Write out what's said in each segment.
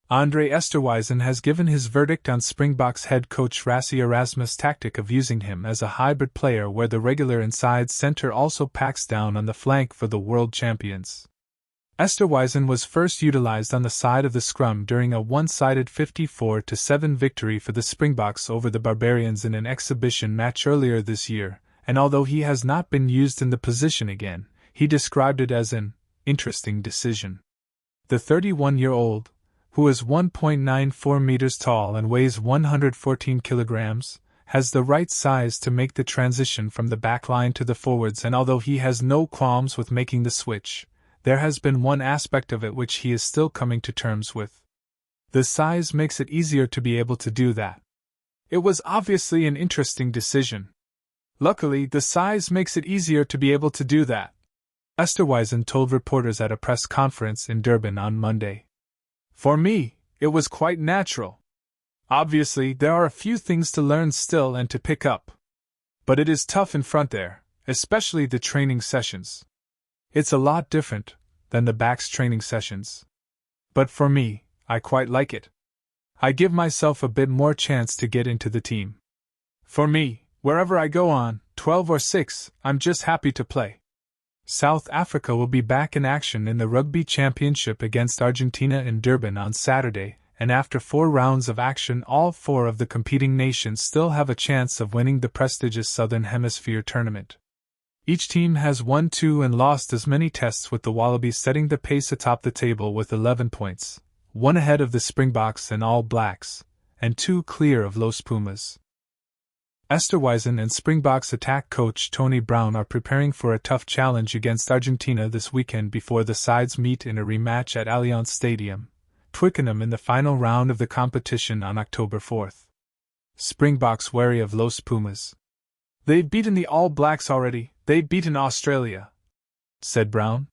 Handré Esterhuizen has given his verdict on Springboks head coach Rassie Erasmus' tactic of using him as a hybrid player where the regular inside centre also packs down on the flank for the world champions. Esterhuizen was first utilized on the side of the scrum during a one-sided 54-7 victory for the Springboks over the Barbarians in an exhibition match earlier this year, and although he has not been used in the position again, he described it as an interesting decision. The 31-year-old, who is 1.94 meters tall and weighs 114 kilograms, has the right size to make the transition from the back line to the forwards, and although he has no qualms with making the switch, there has been one aspect of it which he is still coming to terms with. The size makes it easier to be able to do that. It was obviously an interesting decision. Luckily, the size makes it easier to be able to do that, Esterhuizen told reporters at a press conference in Durban on Monday. For me, it was quite natural. Obviously, there are a few things to learn still and to pick up. But it is tough in front there, especially the training sessions. It's a lot different than the backs training sessions. But for me, I quite like it. I give myself a bit more chance to get into the team. For me, wherever I go on, 12 or 6, I'm just happy to play. South Africa will be back in action in the Rugby Championship against Argentina in Durban on Saturday, and after 4 rounds of action, all 4 of the competing nations still have a chance of winning the prestigious Southern Hemisphere tournament. Each team has won 2 and lost as many tests, with the Wallabies setting the pace atop the table with 11 points, 1 ahead of the Springboks and All Blacks, and 2 clear of Los Pumas. Esterhuizen and Springboks attack coach Tony Brown are preparing for a tough challenge against Argentina this weekend before the sides meet in a rematch at Allianz Stadium, Twickenham, in the final round of the competition on October 4th. Springboks wary of Los Pumas. They've beaten the All Blacks already, they've beaten Australia, said Brown.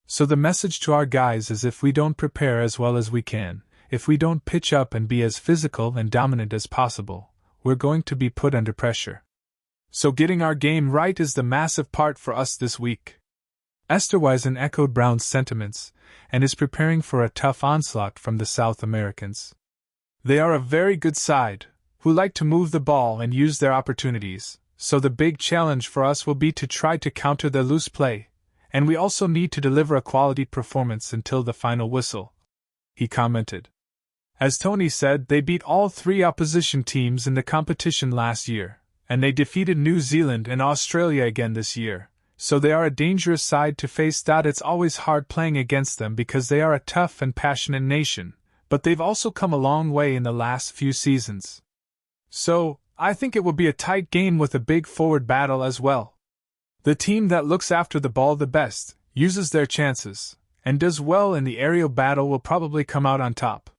So the message to our guys is if we don't prepare as well as we can, if we don't pitch up and be as physical and dominant as possible, we're going to be put under pressure. So getting our game right is the massive part for us this week. Esterhuizen echoed Brown's sentiments, and is preparing for a tough onslaught from the South Americans. They are a very good side, who like to move the ball and use their opportunities, so the big challenge for us will be to try to counter their loose play, and we also need to deliver a quality performance until the final whistle, he commented. As Tony said, they beat all 3 opposition teams in the competition last year, and they defeated New Zealand and Australia again this year, so they are a dangerous side to face. It's always hard playing against them because they are a tough and passionate nation, but they've also come a long way in the last few seasons. So, I think it will be a tight game with a big forward battle as well. The team that looks after the ball the best, uses their chances, and does well in the aerial battle will probably come out on top.